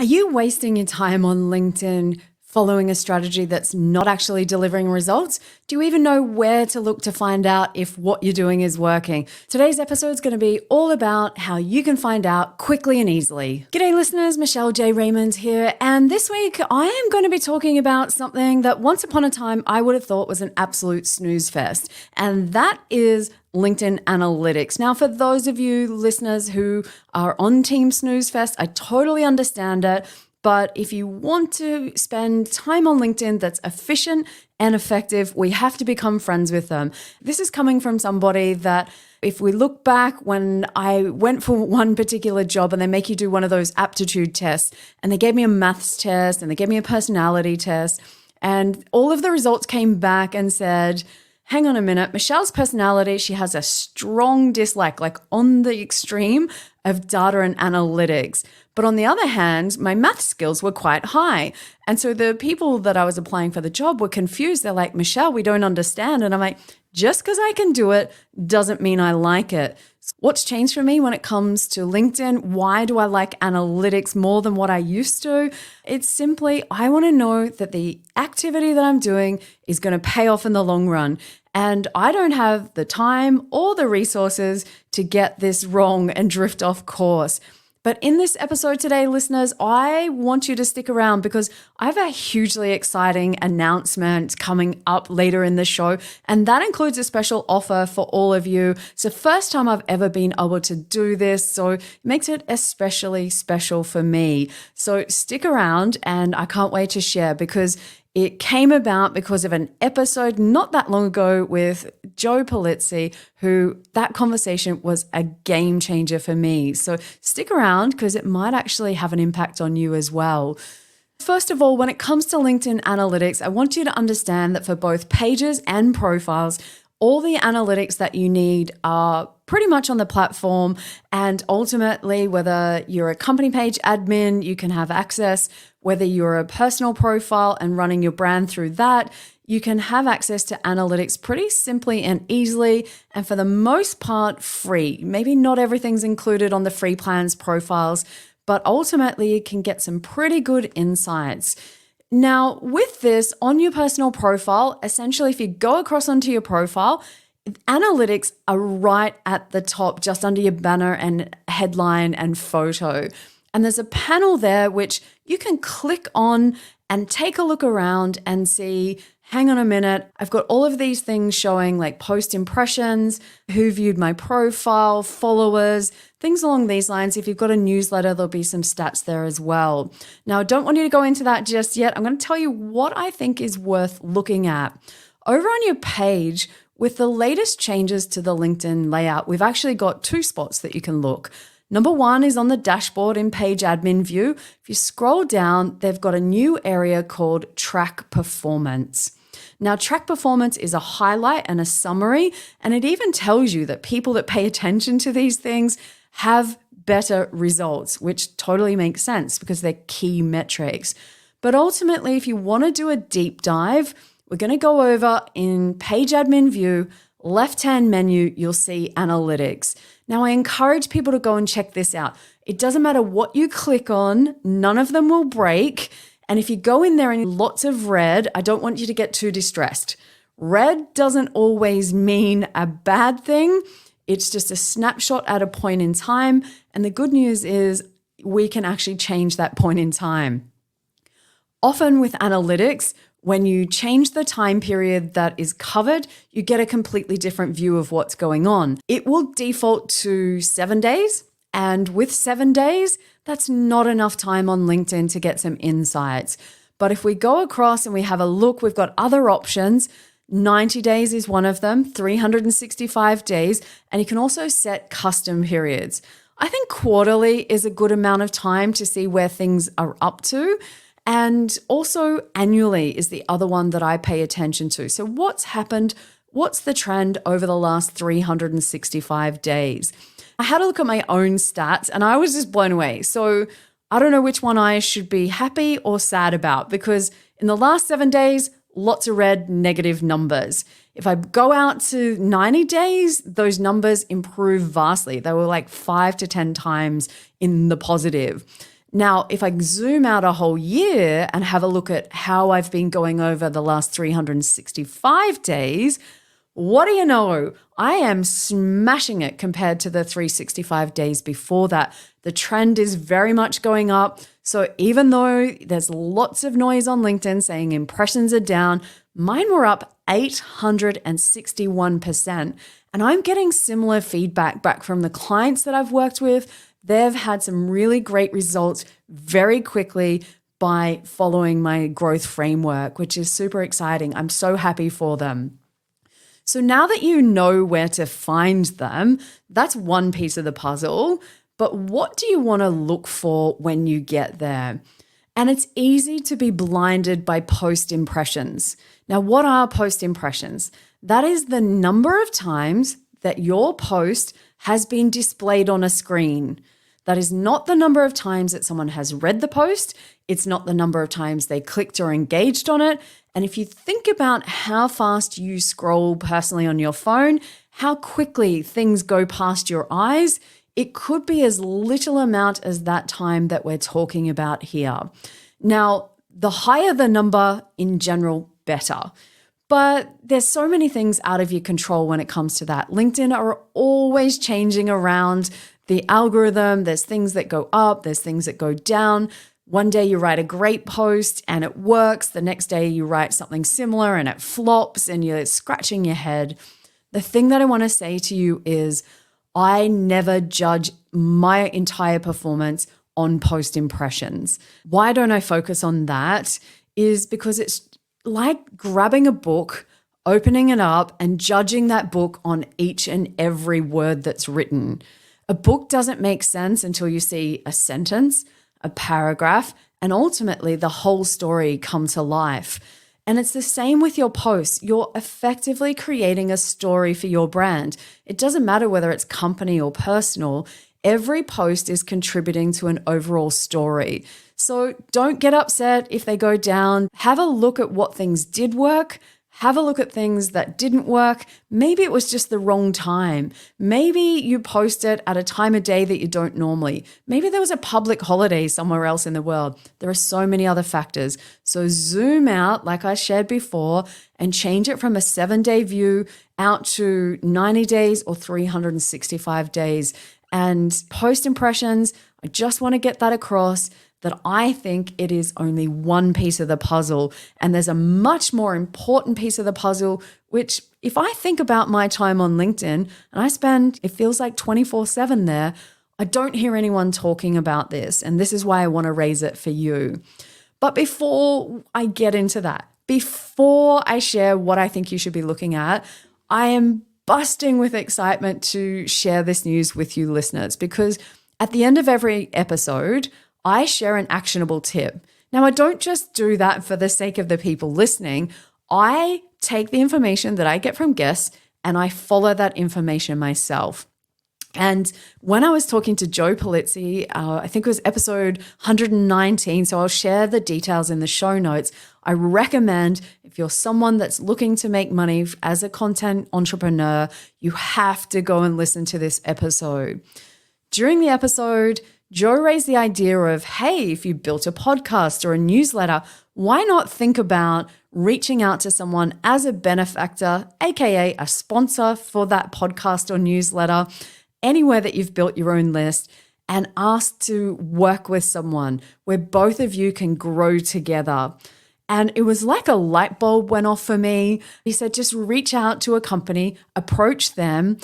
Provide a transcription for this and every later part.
Are you wasting your time on LinkedIn following a strategy that's not actually delivering results? Do you even know where to look to find out if what you're doing is working? Today's episode is going to be all about how you can find out quickly and easily. G'day listeners, Michelle J. Raymond here, and this week I am going to be talking about something that once upon a time I would have thought was an absolute snooze fest, and that is LinkedIn Analytics. Now, for those of you listeners who are on Team Snooze Fest, I totally understand it. But if you want to spend time on LinkedIn that's efficient and effective, we have to become friends with them. This is coming from somebody that, if we look back when I went for one particular job and they make you do one of those aptitude tests, and they gave me a maths test and they gave me a personality test, and all of the results came back and said, hang on a minute, Michelle's personality, she has a strong dislike, like on the extreme of data and analytics. But on the other hand, my math skills were quite high. And so the people that I was applying for the job were confused. They're like, Michelle, we don't understand. And I'm like, just because I can do it doesn't mean I like it. What's changed for me when it comes to LinkedIn? Why do I like analytics more than what I used to? It's simply, I want to know that the activity that I'm doing is going to pay off in the long run. And I don't have the time or the resources to get this wrong and drift off course. But in this episode today, listeners, I want you to stick around because I have a hugely exciting announcement coming up later in the show, and that includes a special offer for all of you. It's the first time I've ever been able to do this, so it makes it especially special for me. So stick around, and I can't wait to share because it came about because of an episode not that long ago with Joe Polizzi, who that conversation was a game changer for me. So stick around because it might actually have an impact on you as well. First of all, when it comes to LinkedIn Analytics, I want you to understand that for both pages and profiles, all the analytics that you need are pretty much on the platform. And ultimately, whether you're a company page admin, you can have access. Whether you're a personal profile and running your brand through that, you can have access to analytics pretty simply and easily, and for the most part, free. Maybe not everything's included on the free plans profiles, but ultimately you can get some pretty good insights. Now, with this on your personal profile, essentially if you go across onto your profile, analytics are right at the top, just under your banner and headline and photo. And there's a panel there which you can click on and take a look around and see, hang on a minute, I've got all of these things showing like post impressions, who viewed my profile, followers, things along these lines. If you've got a newsletter, there'll be some stats there as well. Now, I don't want you to go into that just yet. I'm going to tell you what I think is worth looking at. Over on your page, with the latest changes to the LinkedIn layout, we've actually got two spots that you can look. Number one is on the dashboard in page admin view. If you scroll down, they've got a new area called track performance. Now, track performance is a highlight and a summary, and it even tells you that people that pay attention to these things have better results, which totally makes sense because they're key metrics. But ultimately, if you want to do a deep dive, we're going to go over in page admin view, left-hand menu, you'll see analytics. Now, I encourage people to go and check this out. It doesn't matter what you click on, none of them will break. And if you go in there and lots of red, I don't want you to get too distressed. Red doesn't always mean a bad thing. It's just a snapshot at a point in time. And the good news is we can actually change that point in time. Often with analytics, when you change the time period that is covered, you get a completely different view of what's going on. It will default to 7 days. And with 7 days, that's not enough time on LinkedIn to get some insights. But if we go across and we have a look, we've got other options. 90 days is one of them, 365 days. And you can also set custom periods. I think quarterly is a good amount of time to see where things are up to. And also annually is the other one that I pay attention to. So what's happened? What's the trend over the last 365 days? I had a look at my own stats and I was just blown away. So I don't know which one I should be happy or sad about because in the last 7 days, lots of red negative numbers. If I go out to 90 days, those numbers improve vastly. They were like 5 to 10 times in the positive. Now, if I zoom out a whole year and have a look at how I've been going over the last 365 days, what do you know? I am smashing it compared to the 365 days before that. The trend is very much going up. So even though there's lots of noise on LinkedIn saying impressions are down, mine were up 861%. And I'm getting similar feedback back from the clients that I've worked with. They've had some really great results very quickly by following my growth framework, which is super exciting. I'm so happy for them. So now that you know where to find them, that's one piece of the puzzle. But what do you want to look for when you get there? And it's easy to be blinded by post impressions. Now, what are post impressions? That is the number of times that your post has been displayed on a screen. That is not the number of times that someone has read the post. It's not the number of times they clicked or engaged on it. And if you think about how fast you scroll personally on your phone, how quickly things go past your eyes, it could be as little amount as that time that we're talking about here. Now, the higher the number in general, better. But there's so many things out of your control when it comes to that. LinkedIn are always changing around the algorithm. There's things that go up, there's things that go down. One day you write a great post and it works. The next day you write something similar and it flops and you're scratching your head. The thing that I want to say to you is I never judge my entire performance on post impressions. Why don't I focus on that? Is because it's like grabbing a book, opening it up and judging that book on each and every word that's written. A book doesn't make sense until you see a sentence, a paragraph, and ultimately the whole story come to life. And it's the same with your posts. You're effectively creating a story for your brand. It doesn't matter whether it's company or personal. Every post is contributing to an overall story. So don't get upset if they go down. Have a look at what things did work. Have a look at things that didn't work. Maybe it was just the wrong time. Maybe you post it at a time of day that you don't normally. Maybe there was a public holiday somewhere else in the world. There are so many other factors. So zoom out, like I shared before, and change it from a 7-day view out to 90 days or 365 days. And post impressions, I just want to get that across that I think it is only one piece of the puzzle. And there's a much more important piece of the puzzle, which if I think about my time on LinkedIn, and I spend, it feels like 24/7 there, I don't hear anyone talking about this. And this is why I want to raise it for you. But before I get into that, before I share what I think you should be looking at, I am busting with excitement to share this news with you listeners, because at the end of every episode, I share an actionable tip. Now, I don't just do that for the sake of the people listening. I take the information that I get from guests and I follow that information myself. And when I was talking to Joe Polizzi, I think it was episode 119, so I'll share the details in the show notes. I recommend if you're someone that's looking to make money as a content entrepreneur, you have to go and listen to this episode. During the episode, Joe raised the idea of, hey, if you built a podcast or a newsletter, why not think about reaching out to someone as a benefactor, aka a sponsor for that podcast or newsletter, anywhere that you've built your own list, and ask to work with someone where both of you can grow together. And it was like a light bulb went off for me. He said, just reach out to a company, approach them.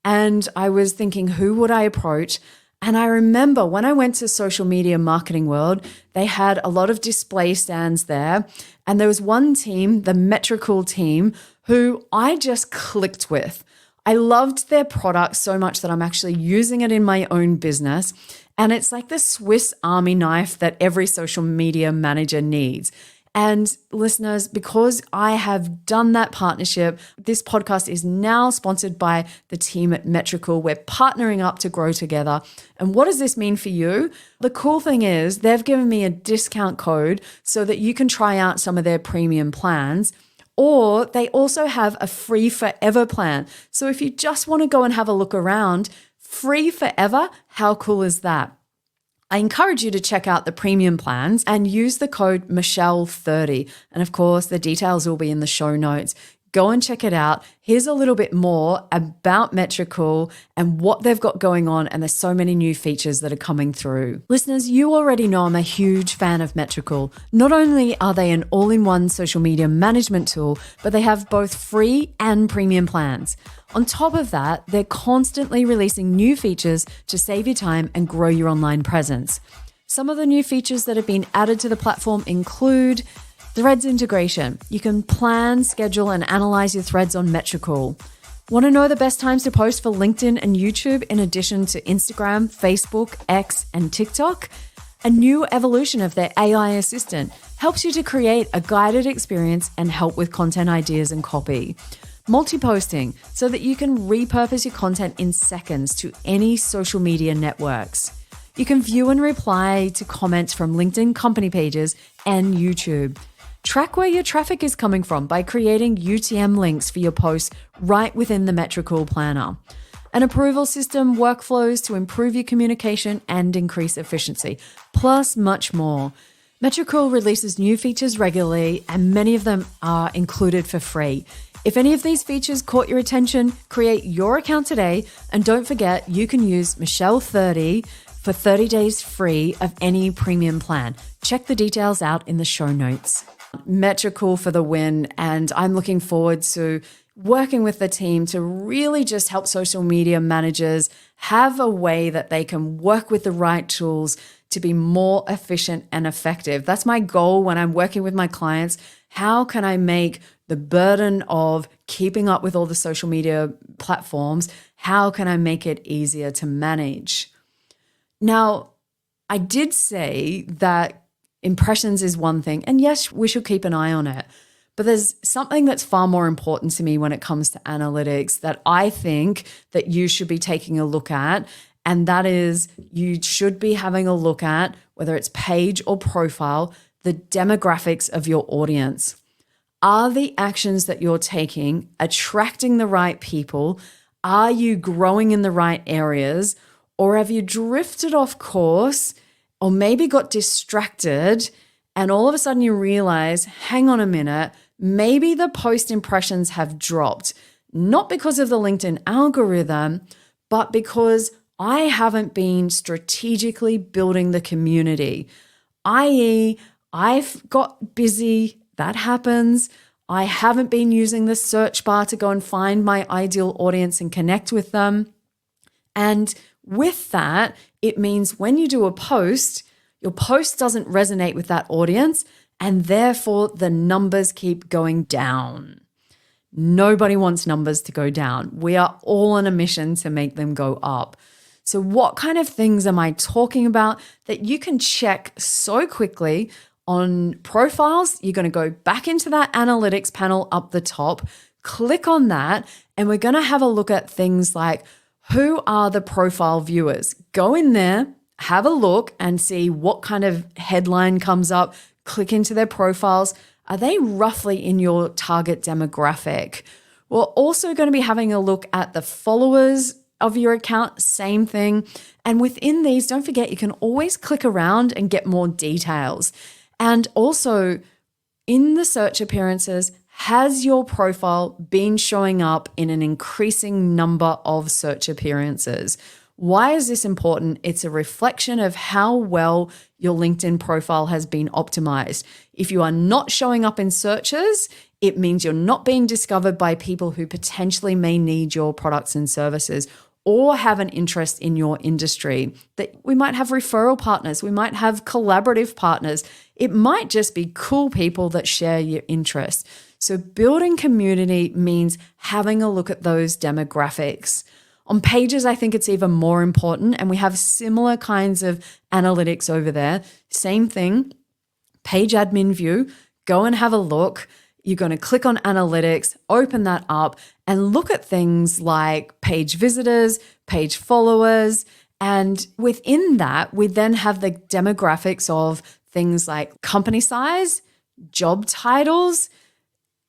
And I was thinking, who would I approach? And I remember when I went to Social Media Marketing World, they had a lot of display stands there. And there was one team, the Metricool team, who I just clicked with. I loved their product so much that I'm actually using it in my own business. And it's like the Swiss Army knife that every social media manager needs. And listeners, because I have done that partnership, this podcast is now sponsored by the team at Metricool. We're partnering up to grow together. And what does this mean for you? The cool thing is they've given me a discount code so that you can try out some of their premium plans. Or they also have a free forever plan. So if you just want to go and have a look around, free forever, how cool is that? I encourage you to check out the premium plans and use the code Michelle30. And of course, the details will be in the show notes. Go and check it out. Here's a little bit more about Metricool and what they've got going on. And there's so many new features that are coming through. Listeners, you already know I'm a huge fan of Metricool. Not only are they an all-in-one social media management tool, but they have both free and premium plans. On top of that, they're constantly releasing new features to save you time and grow your online presence. Some of the new features that have been added to the platform include Threads integration. You can plan, schedule, and analyze your threads on Metricool. Want to know the best times to post for LinkedIn and YouTube in addition to Instagram, Facebook, X, and TikTok? A new evolution of their AI assistant helps you to create a guided experience and help with content ideas and copy. Multi-posting, so that you can repurpose your content in seconds to any social media networks. You can view and reply to comments from LinkedIn company pages and YouTube. Track where your traffic is coming from by creating UTM links for your posts right within the Metricool planner. An approval system, workflows to improve your communication and increase efficiency, plus much more. Metricool releases new features regularly, and many of them are included for free. If any of these features caught your attention, create your account today, and don't forget you can use Michelle30 for 30 days free of any premium plan. Check the details out in the show notes. Metricool for the win, and I'm looking forward to working with the team to really just help social media managers have a way that they can work with the right tools to be more efficient and effective. That's my goal when I'm working with my clients. How can I make the burden of keeping up with all the social media platforms, how can I make it easier to manage? Now, I did say that impressions is one thing, and yes, we should keep an eye on it. But there's something that's far more important to me when it comes to analytics that I think that you should be taking a look at, and that is you should be having a look at, whether it's page or profile, the demographics of your audience. Are the actions that you're taking attracting the right people? Are you growing in the right areas? Or have you drifted off course or maybe got distracted and all of a sudden you realize, hang on a minute, maybe the post impressions have dropped, not because of the LinkedIn algorithm, but because I haven't been strategically building the community, i.e., I've got busy, that happens. I haven't been using the search bar to go and find my ideal audience and connect with them. And with that, it means when you do a post, your post doesn't resonate with that audience, and therefore the numbers keep going down. Nobody wants numbers to go down. We are all on a mission to make them go up. So what kind of things am I talking about that you can check so quickly on profiles? You're going to go back into that analytics panel up the top, click on that, and we're going to have a look at things like who are the profile viewers? Go in there, have a look and see what kind of headline comes up, click into their profiles. Are they roughly in your target demographic? We're also going to be having a look at the followers of your account, same thing. And within these, don't forget, you can always click around and get more details. And also in the search appearances, has your profile been showing up in an increasing number of search appearances? Why is this important? It's a reflection of how well your LinkedIn profile has been optimized. If you are not showing up in searches, it means you're not being discovered by people who potentially may need your products and services or have an interest in your industry. That we might have referral partners, we might have collaborative partners. It might just be cool people that share your interests. So building community means having a look at those demographics. On pages, I think it's even more important, and we have similar kinds of analytics over there. Same thing, page admin view, go and have a look. You're going to click on analytics, open that up, and look at things like page visitors, page followers. And within that, we then have the demographics of things like company size, job titles,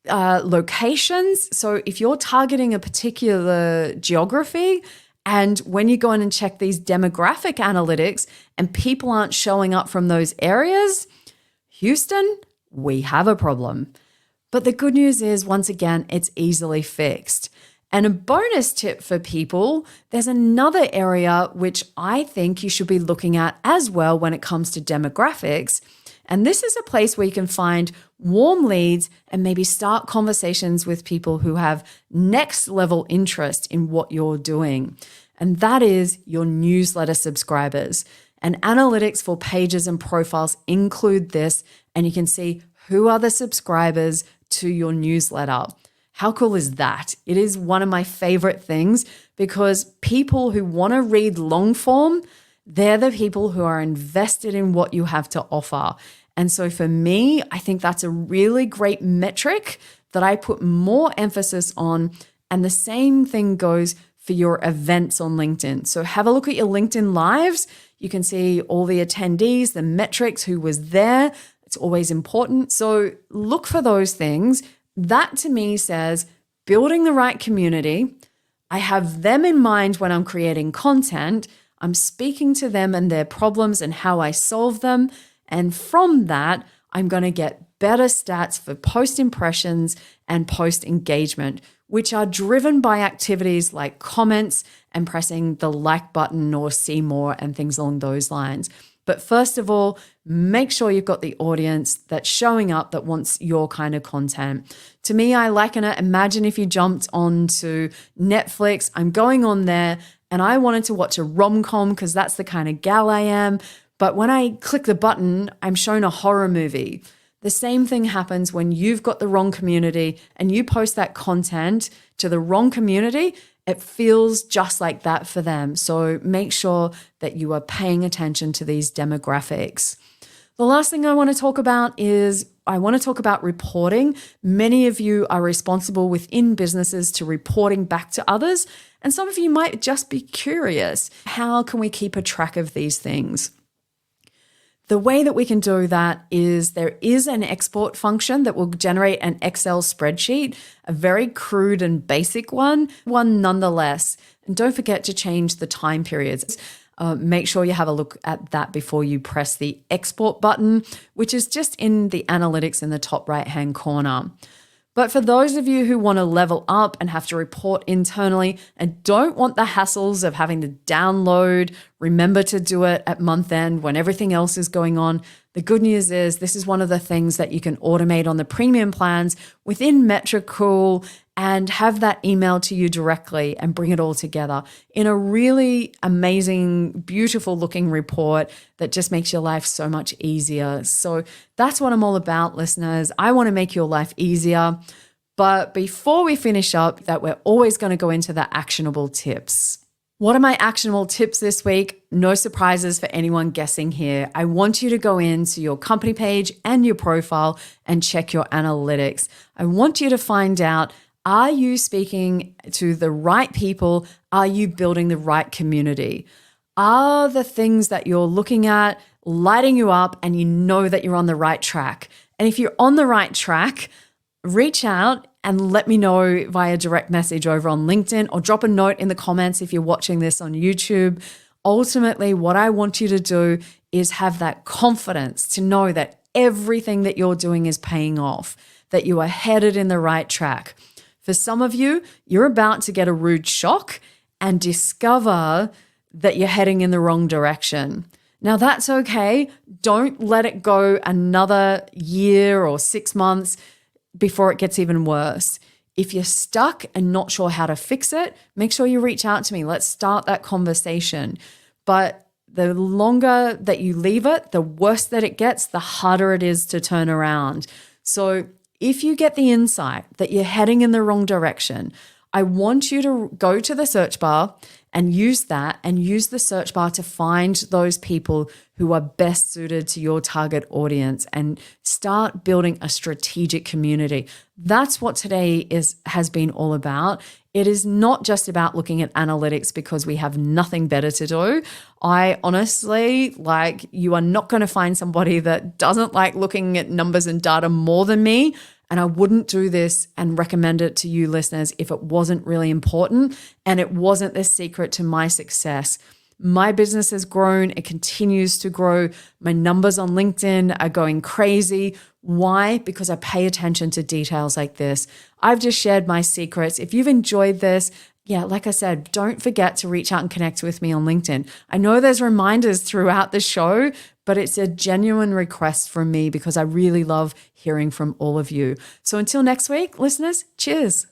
locations. So if you're targeting a particular geography And when you go in and check these demographic analytics and people aren't showing up from those areas, Houston, we have a problem. But the good news is, once again, it's easily fixed. And a bonus tip for people, there's another area which I think you should be looking at as well when it comes to demographics. And this is a place where you can find warm leads and maybe start conversations with people who have next level interest in what you're doing. And that is your newsletter subscribers. And analytics for pages and profiles include this, and you can see who are the subscribers to your newsletter. How cool is that? It is one of my favorite things because people who want to read long form, they're the people who are invested in what you have to offer. And so for me, I think that's a really great metric that I put more emphasis on. And the same thing goes for your events on LinkedIn. So have a look at your LinkedIn lives. You can see all the attendees, the metrics, who was there. It's always important. So look for those things. That to me says building the right community. I have them in mind when I'm creating content. I'm speaking to them and their problems and how I solve them. And from that, I'm going to get better stats for post impressions and post engagement, which are driven by activities like comments and pressing the like button or see more and things along those lines. But first of all, make sure you've got the audience that's showing up that wants your kind of content. To me, I liken it. Imagine if you jumped onto Netflix. I'm going on there and I wanted to watch a rom-com because that's the kind of gal I am. But when I click the button, I'm shown a horror movie. The same thing happens when you've got the wrong community and you post that content to the wrong community. It feels just like that for them. So make sure that you are paying attention to these demographics. The last thing I want to talk about is I want to talk about reporting. Many of you are responsible within businesses to reporting back to others. And some of you might just be curious, how can we keep a track of these things? The way that we can do that is there is an export function that will generate an Excel spreadsheet, a very crude and basic one nonetheless. And don't forget to change the time periods. Make sure you have a look at that before you press the export button, which is just in the analytics in the top right-hand corner. But for those of you who want to level up and have to report internally and don't want the hassles of having to download, remember to do it at month end when everything else is going on, the good news is this is one of the things that you can automate on the premium plans within Metricool and have that emailed to you directly and bring it all together in a really amazing, beautiful looking report that just makes your life so much easier. So that's what I'm all about, listeners. I want to make your life easier. But before we finish up, that we're always going to go into the actionable tips. What are my actionable tips this week? No surprises for anyone guessing here. I want you to go into your company page and your profile and check your analytics. I want you to find out, are you speaking to the right people? Are you building the right community? Are the things that you're looking at lighting you up and you know that you're on the right track? And if you're on the right track, reach out and let me know via direct message over on LinkedIn or drop a note in the comments if you're watching this on YouTube. Ultimately, what I want you to do is have that confidence to know that everything that you're doing is paying off, that you are headed in the right track. For some of you, you're about to get a rude shock and discover that you're heading in the wrong direction. Now, that's okay. Don't let it go another year or 6 months before it gets even worse. If you're stuck and not sure how to fix it, make sure you reach out to me. Let's start that conversation. But the longer that you leave it, the worse that it gets, the harder it is to turn around. So if you get the insight that you're heading in the wrong direction, I want you to go to the search bar and use that and use the search bar to find those people who are best suited to your target audience and start building a strategic community. That's what today has been all about. It is not just about looking at analytics because we have nothing better to do. I honestly, you are not going to find somebody that doesn't like looking at numbers and data more than me. And I wouldn't do this and recommend it to you listeners if it wasn't really important and it wasn't the secret to my success. My business has grown. It continues to grow. My numbers on LinkedIn are going crazy. Why? Because I pay attention to details like this. I've just shared my secrets. If you've enjoyed this, yeah, like I said, don't forget to reach out and connect with me on LinkedIn. I know there's reminders throughout the show, but it's a genuine request from me because I really love hearing from all of you. So until next week, listeners, cheers.